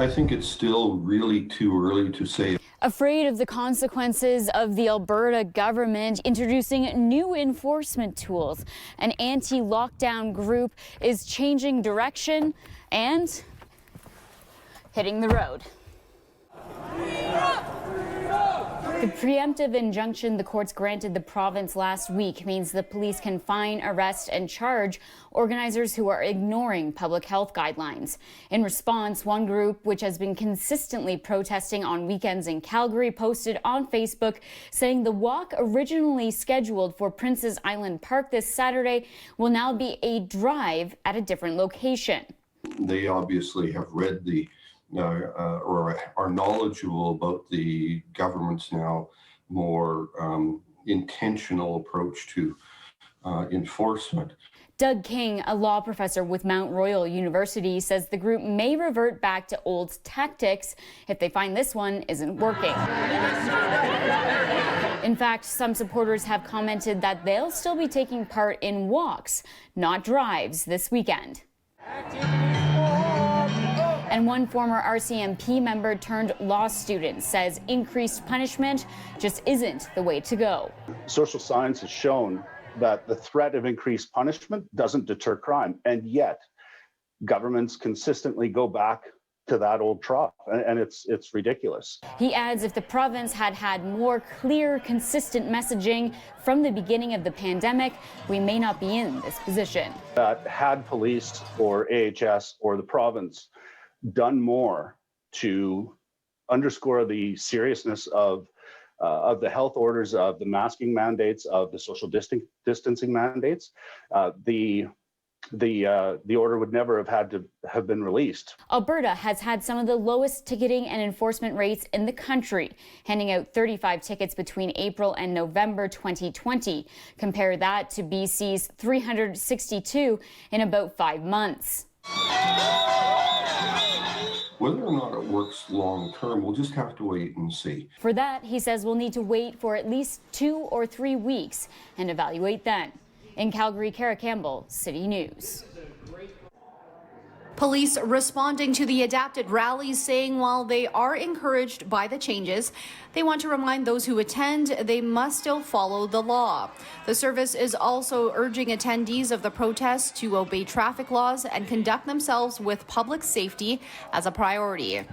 I think it's still really too early to say. Afraid of the consequences of the Alberta government introducing new enforcement tools, an anti-lockdown group is changing direction and hitting the road. The preemptive injunction the courts granted the province last week means the police can fine, arrest, and charge organizers who are ignoring public health guidelines. In response, one group, which has been consistently protesting on weekends in Calgary, posted on Facebook saying the walk originally scheduled for Prince's Island Park this Saturday will now be a drive at a different location. They obviously have read the or are knowledgeable about the government's now more intentional approach to enforcement. Doug King, a law professor with Mount Royal University, says the group may revert back to old tactics if they find this one isn't working. In fact, some supporters have commented that they'll still be taking part in walks, not drives, this weekend. And one former RCMP member turned law student says increased punishment just isn't the way to go. Social science has shown that the threat of increased punishment doesn't deter crime, and yet governments consistently go back to that old trough, and it's ridiculous. He adds if the province had had more clear, consistent messaging from the beginning of the pandemic, we may not be in this position. Had police or AHS or the province done more to underscore the seriousness of the health orders, of the masking mandates, of the social distancing mandates, the order would never have had to have been released. Alberta has had some of the lowest ticketing and enforcement rates in the country, handing out 35 tickets between April and November 2020. Compare that to BC's 362 in about 5 months. Whether or not it works long term, we'll just have to wait and see. For that, he says we'll need to wait for at least 2 or 3 weeks and evaluate then. In Calgary, Cara Campbell, City News. Police responding to the adapted rallies, saying while they are encouraged by the changes, they want to remind those who attend they must still follow the law. The service is also urging attendees of the protests to obey traffic laws and conduct themselves with public safety as a priority.